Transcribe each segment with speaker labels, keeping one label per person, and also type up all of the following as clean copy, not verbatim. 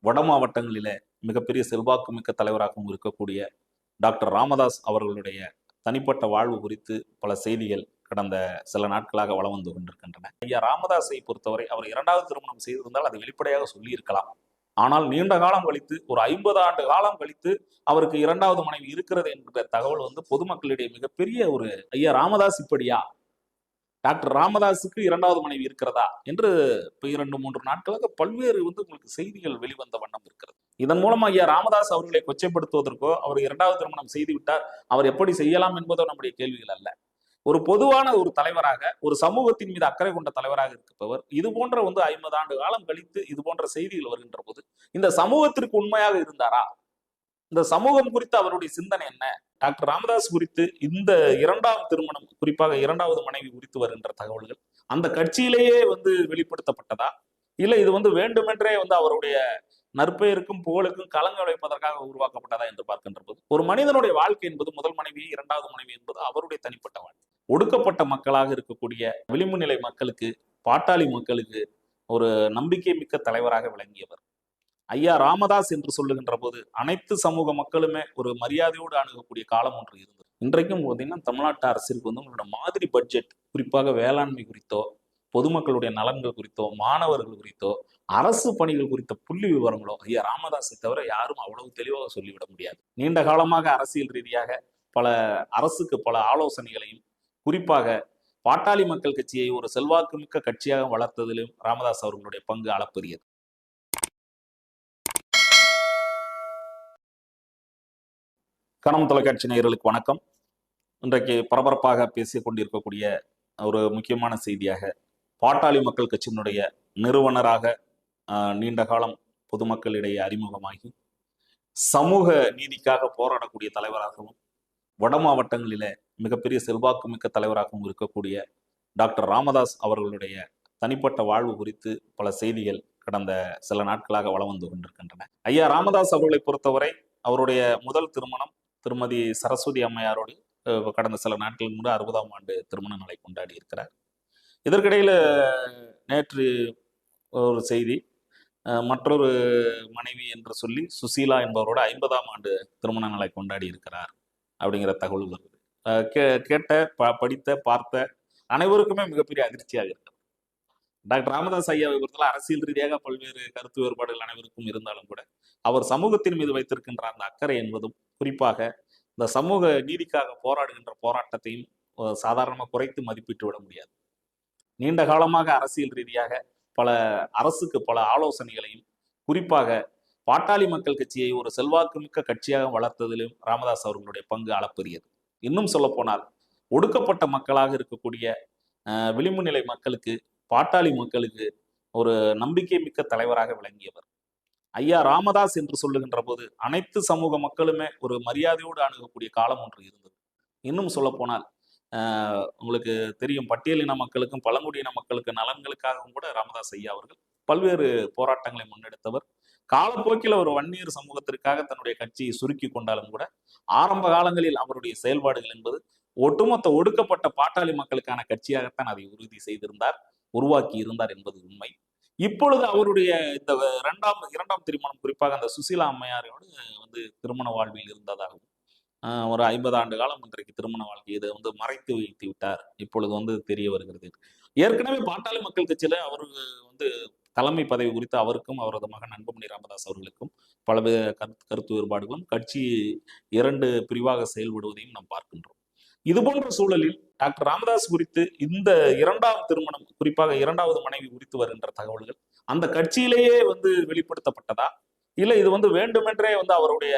Speaker 1: வட மாவட்டங்களிலே மிகப்பெரிய செல்வாக்குமிக்க தலைவராகவும் இருக்கக்கூடிய டாக்டர் ராமதாஸ் அவர்களுடைய தனிப்பட்ட வாழ்வு குறித்து பல செய்திகள் கடந்த சில நாட்களாக வலம் வந்து கொண்டிருக்கின்றன. ஐயா ராமதாஸை பொறுத்தவரை அவர் இரண்டாவது திருமணம் செய்திருந்தால் அதை வெளிப்படையாக சொல்லியிருக்கலாம். ஆனால் நீண்ட காலம் கழித்து, ஒரு 50 ஆண்டு காலம் கழித்து அவருக்கு இரண்டாவது மனைவி இருக்கிறது என்கிற தகவல் பொதுமக்களிடையே மிகப்பெரிய ஒரு ஐயா ராமதாஸ் இப்படியா, டாக்டர் ராமதாஸுக்கு இரண்டாவது மனைவி இருக்கிறதா என்று இப்ப 2-3 நாட்களாக பல்வேறு உங்களுக்கு செய்திகள் வெளிவந்த வண்ணம் இருக்கிறது. இதன் மூலம் ஐயா ராமதாஸ் அவர்களை கொச்சைப்படுத்துவதற்கோ, அவர் இரண்டாவது திருமணம் செய்து விட்டார், அவர் எப்படி செய்யலாம் என்பதோ நம்முடைய கேள்விகள் அல்ல. ஒரு பொதுவான ஒரு தலைவராக, ஒரு சமூகத்தின் மீது அக்கறை கொண்ட தலைவராக இருப்பவர் இது போன்ற 50 ஆண்டு காலம் கழித்து இது போன்ற செய்திகள் வருகின்ற போது இந்த சமூகத்திற்கு உண்மையாக இருந்தாரா? இந்த சமூகம் குறித்து அவருடைய சிந்தனை என்ன? டாக்டர் ராமதாஸ் குறித்து இந்த இரண்டாம் திருமணம், குறிப்பாக இரண்டாவது மனைவி குறித்து வருகின்ற தகவல்கள் அந்த கட்சியிலேயே வெளிப்படுத்தப்பட்டதா, இல்ல இது வேண்டுமென்றே அவருடைய நற்பெயருக்கும் புகழுக்கும் களங்கம் வைப்பதற்காக உருவாக்கப்பட்டதா என்று பார்க்கின்ற போது, ஒரு மனிதனுடைய வாழ்க்கை என்பது முதல் மனைவி இரண்டாவது மனைவி என்பது அவருடைய தனிப்பட்ட வாழ்க்கை. ஒடுக்கப்பட்ட மக்களாக இருக்கக்கூடிய விளிம்பு நிலை மக்களுக்கு, பாட்டாளி மக்களுக்கு ஒரு நம்பிக்கை மிக்க தலைவராக விளங்கியவர் ஐயா ராமதாஸ் என்று சொல்லுகின்ற போது அனைத்து சமூக மக்களுமே ஒரு மரியாதையோடு அணுகக்கூடிய காலம் ஒன்று இருந்தது. இன்றைக்கும் பார்த்தீங்கன்னா தமிழ்நாட்டு அரசிற்கு உங்களோட மாதிரி பட்ஜெட், குறிப்பாக வேளாண்மை குறித்தோ, பொதுமக்களுடைய நலன்கள் குறித்தோ, மாணவர்கள் குறித்தோ, அரசு பணிகள் குறித்த புள்ளி விவரங்களோ ஐயா ராமதாஸை தவிர யாரும் அவ்வளவு தெளிவாக சொல்லிவிட முடியாது. நீண்ட காலமாக அரசியல் ரீதியாக அரசுக்கு பல ஆலோசனைகளையும், குறிப்பாக பாட்டாளி மக்கள் கட்சியை ஒரு செல்வாக்குமிக்க கட்சியாக வளர்த்ததிலும் ராமதாஸ் அவர்களுடைய பங்கு அளப்பரியது. கணம் தொலைக்காட்சி நேயர்களுக்கு வணக்கம். இன்றைக்கு பரபரப்பாக பேசிக் கொண்டிருக்கக்கூடிய ஒரு முக்கியமான செய்தியாக, பாட்டாளி மக்கள் கட்சியினுடைய நிறுவனராக நீண்ட காலம் பொதுமக்களிடையே அறிமுகமாகி சமூக நீதிக்காக போராடக்கூடிய தலைவராகவும், வட மாவட்டங்களிலே மிகப்பெரிய செல்வாக்குமிக்க தலைவராகவும் இருக்கக்கூடிய டாக்டர் ராமதாஸ் அவர்களுடைய தனிப்பட்ட வாழ்வு குறித்து பல செய்திகள் கடந்த சில நாட்களாக வலம் வந்து கொண்டிருக்கின்றன. ஐயா ராமதாஸ் அவர்களை பொறுத்தவரை அவருடைய முதல் திருமணம் திருமதி சரஸ்வதி அம்மையாரோடு கடந்த சில நாட்களுக்கு முன்பு 60ஆம் ஆண்டு திருமண நாளை கொண்டாடி இருக்கிறார். இதற்கிடையில் நேற்று ஒரு செய்தி, மற்றொரு மனைவி என்று சொல்லி சுசீலா என்பவரோட 50ஆம் ஆண்டு திருமண நாளை கொண்டாடி இருக்கிறார் அப்படிங்கிற தகவல் வருது. கேட்ட படித்த பார்த்த அனைவருக்குமே மிகப்பெரிய அதிர்ச்சியாக இருக்கிறது. டாக்டர் ராமதாஸ் ஐயாவை பொறுத்தவரை அரசியல் ரீதியாக பல்வேறு கருத்து வேறுபாடுகள் அனைவருக்கும் இருந்தாலும் கூட அவர் சமூகத்தின் மீது வைத்திருக்கின்ற அந்த அக்கறை என்பதும், குறிப்பாக இந்த சமூக நீதிக்காக போராடுகின்ற போராட்டத்தையும் சாதாரணமாக குறைத்து மதிப்பிட்டு விட முடியாது. நீண்ட காலமாக அரசியல் ரீதியாக அரசுக்கு பல ஆலோசனைகளையும், குறிப்பாக பாட்டாளி மக்கள் கட்சியை ஒரு செல்வாக்குமிக்க கட்சியாக வளர்த்ததிலும் ராமதாஸ் அவர்களுடைய பங்கு அளப்பரியது. இன்னும் சொல்ல போனால் ஒடுக்கப்பட்ட மக்களாக இருக்கக்கூடிய விளிம்பு நிலை மக்களுக்கு, பாட்டாளி மக்களுக்கு ஒரு நம்பிக்கை மிக்க தலைவராக விளங்கியவர் ஐயா ராமதாஸ் என்று சொல்லுகின்ற போது அனைத்து சமூக மக்களுமே ஒரு மரியாதையோடு அணுகக்கூடிய காலம் ஒன்று இருந்தது. இன்னும் சொல்ல போனால் உங்களுக்கு தெரியும், பட்டியலின மக்களுக்கும் பழங்குடியின மக்களுக்கு நலன்களுக்காகவும் கூட ராமதாஸ் ஐயா அவர்கள் பல்வேறு போராட்டங்களை முன்னெடுத்தவர். காலப்போக்கில் ஒரு வன்னியர் சமூகத்திற்காக தன்னுடைய கட்சியை சுருக்கி கொண்டாலும் கூட ஆரம்ப காலங்களில் அவருடைய செயல்பாடுகள் என்பது ஒட்டுமொத்த ஒடுக்கப்பட்ட பாட்டாளி மக்களுக்கான கட்சியாகத்தான் அதை உறுதி செய்திருந்தார், உருவாக்கி இருந்தார் என்பது உண்மை. இப்பொழுது அவருடைய இந்த இரண்டாம் திருமணம், குறிப்பாக அந்த சுசீலா அம்மையாரோடு திருமண வாழ்வில் இருந்ததாகவும், ஒரு 50 ஆண்டு காலம் இன்றைக்கு திருமண வாழ்க்கை இதை மறைத்து வைத்து விட்டார் இப்பொழுது தெரிய வருகிறது. ஏற்கனவே பாட்டாளி மக்கள் கட்சியில அவரு தலைமை பதவி குறித்து அவருக்கும் அவரது மகன் அன்புமணி ராமதாஸ் அவர்களுக்கும் பல கருத்து வேறுபாடுகளும், கட்சி 2 பிரிவாக செயல்படுவதையும் நாம் பார்க்கின்றோம். இது போன்ற சூழலில் டாக்டர் ராமதாஸ் குறித்து இந்த இரண்டாம் திருமணம், குறிப்பாக இரண்டாவது மனைவி குறித்து வருகின்ற தகவல்கள் அந்த கட்சியிலேயே வெளிப்படுத்தப்பட்டதா, இல்ல இது வேண்டுமென்றே அவருடைய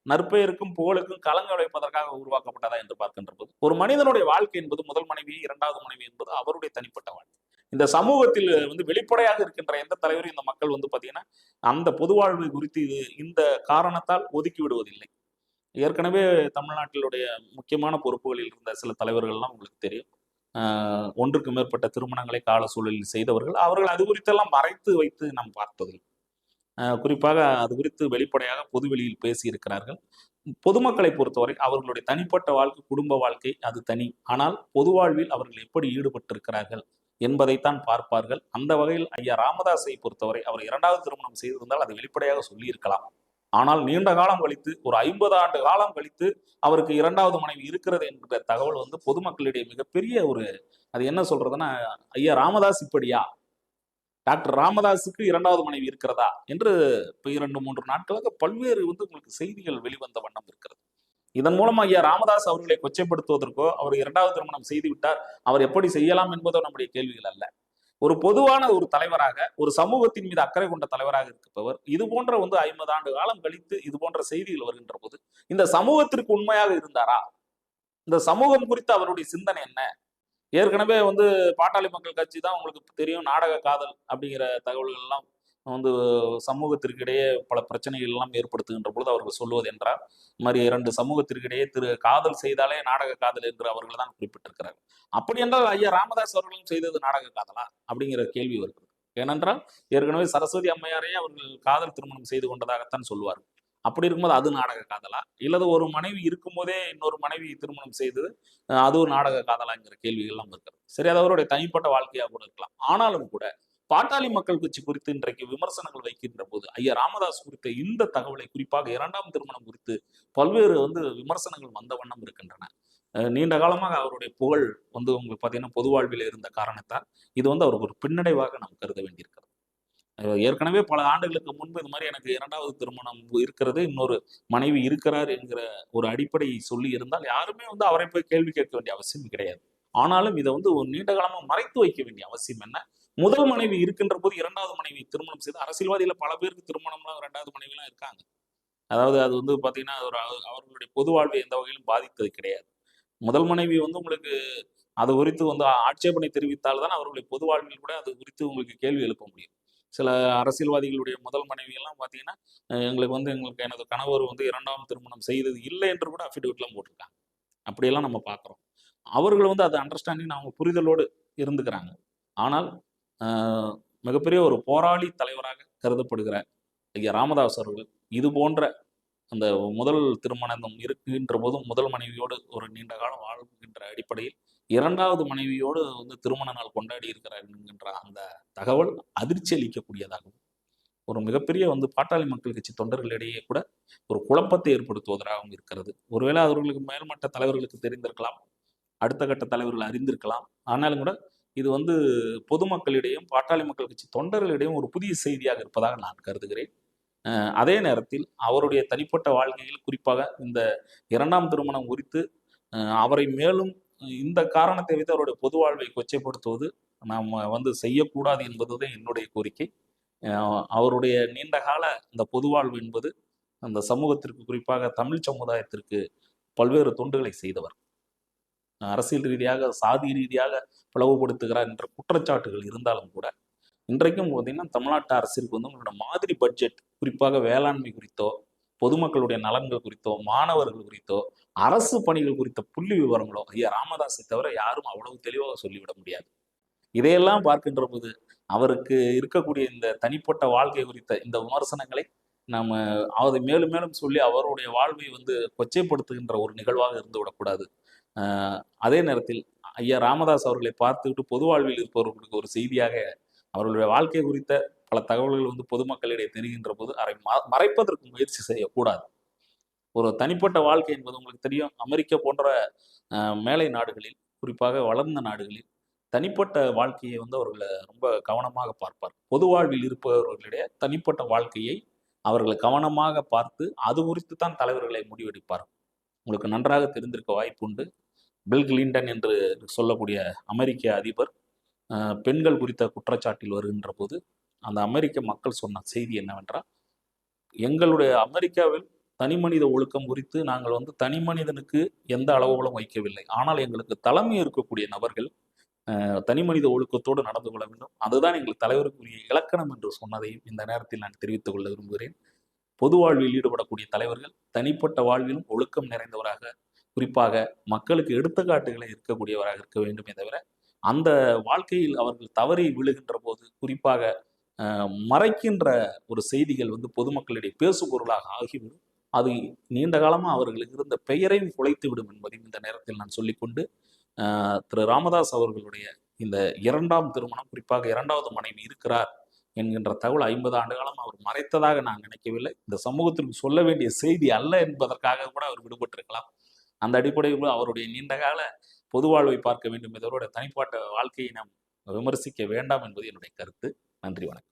Speaker 1: நற்பெயருக்கும் புகழுக்கும் களங்கம் வைப்பதற்காக உருவாக்கப்பட்டதா என்று பார்க்கின்ற போது, ஒரு மனிதனுடைய வாழ்க்கை என்பது முதல் மனைவி இரண்டாவது மனைவி என்பது அவருடைய தனிப்பட்ட வாழ்க்கை. இந்த சமூகத்தில் வெளிப்படையாக இருக்கின்ற எந்த தலைவரும் இந்த மக்கள் பாத்தீங்கன்னா அந்த பொது வாழ்வு குறித்து இந்த காரணத்தால் ஒதுக்கி விடுவதில்லை. ஏற்கனவே தமிழ்நாட்டிலுடைய முக்கியமான பொறுப்புகளில் இருந்த சில தலைவர்கள்லாம் உங்களுக்கு தெரியும், ஒன்றுக்கு மேற்பட்ட திருமணங்களை கால சூழலில் செய்தவர்கள். அவர்கள் அது குறித்தெல்லாம் மறைத்து வைத்து நாம் பார்த்ததில்லை. குறிப்பாக அது குறித்து வெளிப்படையாக பொதுவெளியில் பேசியிருக்கிறார்கள். பொதுமக்களை பொறுத்தவரை அவர்களுடைய தனிப்பட்ட வாழ்க்கை, குடும்ப வாழ்க்கை அது தனி. ஆனால் பொது வாழ்வில் அவர்கள் எப்படி ஈடுபட்டிருக்கிறார்கள் என்பதைத்தான் பார்ப்பார்கள். அந்த வகையில் ஐயா ராமதாஸை பொறுத்தவரை அவர் இரண்டாவது திருமணம் செய்திருந்தால் அதை வெளிப்படையாக சொல்லியிருக்கலாம். ஆனால் நீண்ட காலம் கழித்து, ஒரு 50 ஆண்டு காலம் கழித்து அவருக்கு இரண்டாவது மனைவி இருக்கிறது என்கிற தகவல் வந்து பொதுமக்களிடையே மிகப்பெரிய ஒரு, அது என்ன சொல்றதுன்னா, ஐயா ராமதாஸ் இப்படியா, டாக்டர் ராமதாஸுக்கு இரண்டாவது மனைவி இருக்கிறதா என்று இப்ப 2-3 நாட்களாக பல்வேறு வந்து உங்களுக்கு செய்திகள் வெளிவந்த வண்ணம் இருக்கிறது. இதன் மூலம் ஐயா ராமதாஸ் அவர்களை கொச்சைப்படுத்துவதற்கோ, அவர் இரண்டாவது திருமணம் செய்து விட்டார், அவர் எப்படி செய்யலாம் என்பதோ நம்முடைய கேள்விகள் அல்ல. ஒரு பொதுவான ஒரு தலைவராக, ஒரு சமூகத்தின் மீது அக்கறை கொண்ட தலைவராக இருப்பவர் இது போன்ற வந்து 50 ஆண்டு காலம் கழித்து இது போன்ற செய்திகள் வருகின்ற போது இந்த சமூகத்திற்கு உண்மையாக இருந்தாரா? இந்த சமூகம் குறித்து அவருடைய சிந்தனை என்ன? ஏற்கனவே வந்து பாட்டாளி மக்கள் கட்சி தான் உங்களுக்கு தெரியும், நாடக காதல் அப்படிங்கிற தகவல்கள் எல்லாம் வந்து சமூகத்திற்கு இடையே பல பிரச்சனைகள் எல்லாம் ஏற்படுத்துகின்ற பொழுது அவர்கள் சொல்வது என்றால், இந்த மாதிரி 2 சமூகத்திற்கிடையே காதல் செய்தாலே நாடக காதல் என்று அவர்கள் தான் குறிப்பிட்டிருக்கிறார்கள். அப்படி என்றால் ஐயா ராமதாஸ் அவர்களும் செய்தது நாடக காதலா அப்படிங்கிற கேள்வி வருகிறது. ஏனென்றால் ஏற்கனவே சரஸ்வதி அம்மையாரையே அவர்கள் காதல் திருமணம் செய்து கொண்டதாகத்தான் சொல்வார்கள். அப்படி இருக்கும்போது அது நாடக காதலா, இல்லது ஒரு மனைவி இருக்கும் போதே இன்னொரு மனைவி திருமணம் செய்தது அதுவும் நாடக காதலாங்கிற கேள்விகள் எல்லாம் இருக்கிறது. சரி, அது அவருடைய தனிப்பட்ட வாழ்க்கையா கூட இருக்கலாம். ஆனாலும் கூட பாட்டாளி மக்கள் கட்சி குறித்து இன்றைக்கு விமர்சனங்கள் வைக்கின்ற போது ஐயா ராமதாஸ் குறித்த இந்த தகவலை, குறிப்பாக 2ஆம் திருமணம் குறித்து பல்வேறு வந்து விமர்சனங்கள் வந்த வண்ணம் இருக்கின்றன. நீண்ட காலமாக அவருடைய புகழ் வந்து உங்களுக்கு பார்த்தீங்கன்னா பொது வாழ்வில் இருந்த காரணத்தால் இது வந்து அவருக்கு ஒரு பின்னடைவாக நாம் கருத வேண்டியிருக்கிறது. ஏற்கனவே பல ஆண்டுகளுக்கு முன்பு இது மாதிரி எனக்கு 2வது திருமணம் இருக்கிறது, இன்னொரு மனைவி இருக்கிறார் என்கிற ஒரு அடிப்படை சொல்லி இருந்தால் யாருமே வந்து அவரை போய் கேள்வி கேட்க வேண்டிய அவசியம் கிடையாது. ஆனாலும் இதை வந்து ஒரு நீண்ட காலமா மறைத்து வைக்க வேண்டிய அவசியம் என்ன? முதல் மனைவி இருக்கின்ற போது 2வது மனைவி திருமணம் செய்து, அரசியல்வாதியில பல பேருக்கு திருமணம்லாம் 2வது மனைவிலாம் இருக்காங்க. அதாவது அது வந்து பாத்தீங்கன்னா அவர்களுடைய பொது வாழ்வை எந்த வகையிலும் பாதித்தது கிடையாது. முதல் மனைவி வந்து உங்களுக்கு அது குறித்து வந்து ஆட்சேபனை தெரிவித்தால்தான் அவர்களுடைய பொது வாழ்வில் கூட அது குறித்து உங்களுக்கு கேள்வி எழுப்ப முடியும். சில அரசியல்வாதிகளுடைய முதல் மனைவி எல்லாம் பாத்தீங்கன்னா, எங்களுக்கு எனது கணவர் வந்து 2ஆம் திருமணம் செய்தது இல்லை என்று கூட அஃபிடவிட்லாம் போட்டிருக்காங்க. அப்படியெல்லாம் நம்ம பார்க்குறோம். அவர்கள் வந்து அதை அண்டர்ஸ்டாண்டிங் அவங்க புரிதலோடு இருந்துக்கிறாங்க. ஆனால் மிகப்பெரிய ஒரு போராளி தலைவராக கருதப்படுகிற ஐயா ராமதாஸ் அவர்கள் இது போன்ற அந்த முதல் திருமணம் இருக்கின்ற போதும் முதல் மனைவியோடு ஒரு நீண்ட காலம் வாழ்கின்ற அடிப்படையில் 2வது மனைவியோடு வந்து திருமண நாள் கொண்டாடி இருக்கிறார் என்கின்ற அந்த தகவல் அதிர்ச்சி அளிக்கக்கூடியதாகவும், ஒரு மிகப்பெரிய வந்து பாட்டாளி மக்கள் கட்சி தொண்டர்களிடையே கூட ஒரு குழப்பத்தை ஏற்படுத்துவதாகவும் இருக்கிறது. ஒருவேளை அவர்களுக்கு மேல்மட்ட தலைவர்களுக்கு தெரிந்திருக்கலாம், அடுத்த கட்ட தலைவர்கள் அறிந்திருக்கலாம். ஆனாலும் கூட இது வந்து பொதுமக்களிடையும் பாட்டாளி மக்கள் கட்சி தொண்டர்களிடையும் ஒரு புதிய செய்தியாக இருப்பதாக நான் கருதுகிறேன். அதே நேரத்தில் அவருடைய தனிப்பட்ட வாழ்க்கையில் குறிப்பாக இந்த 2ஆம் திருமணம் குறித்து அவரை மேலும் இந்த காரணத்தை வைத்து அவருடைய பொது வாழ்வை கொச்சைப்படுத்துவது நாம் வந்து செய்யக்கூடாது என்பதுதான் என்னுடைய கோரிக்கை. அவருடைய நீண்டகால இந்த பொது வாழ்வு என்பது அந்த சமூகத்திற்கு, குறிப்பாக தமிழ் சமுதாயத்திற்கு பல்வேறு தொண்டுகளை செய்தவர். அரசியல் ரீதியாக, சாதி ரீதியாக பிளவுபடுத்துகிறார் என்ற குற்றச்சாட்டுகள் இருந்தாலும் கூட இன்றைக்கும் பார்த்தீங்கன்னா தமிழ்நாட்டு அரசிற்கு வந்து உங்களோட மாதிரி பட்ஜெட், குறிப்பாக வேளாண்மை குறித்தோ, பொதுமக்களுடைய நலன்கள் குறித்தோ, மாணவர்கள் குறித்தோ, அரசு பணிகள் குறித்த புள்ளி விவரங்களோ ஐயா ராமதாஸை தவிர யாரும் அவ்வளவு தெளிவாக சொல்லிவிட முடியாது. இதையெல்லாம் பார்க்கின்ற போது அவருக்கு இருக்கக்கூடிய இந்த தனிப்பட்ட வாழ்க்கை குறித்த இந்த விமர்சனங்களை நாம அதை மேலும் மேலும் சொல்லி அவருடைய வாழ்வை வந்து கொச்சைப்படுத்துகின்ற ஒரு நிகழ்வாக இருந்து விடக்கூடாது. அதே நேரத்தில் ஐயா ராமதாஸ் அவர்களை பார்த்துவிட்டு பொது வாழ்வில் இருப்பவர்களுக்கு ஒரு செய்தியாக அவர்களுடைய வாழ்க்கை குறித்த பல தகவல்கள் வந்து பொதுமக்களிடையே தெரிகின்ற போது அதை மறைப்பதற்கு முயற்சி செய்யக்கூடாது. ஒரு தனிப்பட்ட வாழ்க்கை என்பது உங்களுக்கு தெரியும், அமெரிக்கா போன்ற மேலை நாடுகளில், குறிப்பாக வளர்ந்த நாடுகளில் தனிப்பட்ட வாழ்க்கையை வந்து அவர்களை ரொம்ப கவனமாக பார்ப்பார். பொது வாழ்வில் இருப்பவர்களுடைய தனிப்பட்ட வாழ்க்கையை அவர்களை கவனமாக பார்த்து அது குறித்து தான் தலைவர்களை முடிவெடுப்பார். உங்களுக்கு நன்றாக தெரிந்திருக்க வாய்ப்புண்டு, பில் கிளின்டன் என்று சொல்லக்கூடிய அமெரிக்க அதிபர் பெண்கள் குறித்த குற்றச்சாட்டில் வருகின்ற போது அந்த அமெரிக்க மக்கள் சொன்ன செய்தி என்னவென்றால், எங்களுடைய அமெரிக்காவில் தனி மனித ஒழுக்கம் குறித்து நாங்கள் வந்து தனி மனிதனுக்கு எந்த அளவுகளும் வைக்கவில்லை, ஆனால் எங்களுக்கு தலைமை இருக்கக்கூடிய நபர்கள் தனி மனித ஒழுக்கத்தோடு நடந்து கொள்ள வேண்டும், அதுதான் எங்கள் தலைவருக்குரிய இலக்கணம் என்று சொன்னதையும் இந்த நேரத்தில் நான் தெரிவித்துக் கொள்ள விரும்புகிறேன். பொது வாழ்வில் ஈடுபடக்கூடிய தலைவர்கள் தனிப்பட்ட வாழ்விலும் ஒழுக்கம் நிறைந்தவராக, குறிப்பாக மக்களுக்கு எடுத்துக்காட்டுகளை இருக்கக்கூடியவராக இருக்க வேண்டுமே தவிர அந்த வாழ்க்கையில் அவர்கள் தவறி விழுகின்ற போது குறிப்பாக மறைக்கின்ற ஒரு செய்திகள் வந்து பொதுமக்களிடையே பேசு பொருளாக ஆகிவிடும். அது நீண்ட காலமாக அவர்களுக்கு இருந்த பெயரையும் குலைத்து விடும் என்பதையும் இந்த நேரத்தில் நான் சொல்லிக்கொண்டு திரு ராமதாஸ் அவர்களுடைய இந்த இரண்டாம் திருமணம், குறிப்பாக இரண்டாவது மனைவி இருக்கிறார் என்கின்ற தகவல் 50 ஆண்டு காலம் அவர் மறைத்ததாக நான் நினைக்கவில்லை. இந்த சமூகத்திற்கு சொல்ல வேண்டிய செய்தி அல்ல என்பதற்காக கூட அவர் விடுபட்டிருக்கலாம். அந்த அடிப்படையில் அவருடைய நீண்டகால பொது வாழ்வை பார்க்க வேண்டும், இதோட தனிப்பட்ட வாழ்க்கையை நாம் விமர்சிக்க வேண்டாம் என்பது என்னுடைய கருத்து. நன்றி, வணக்கம்.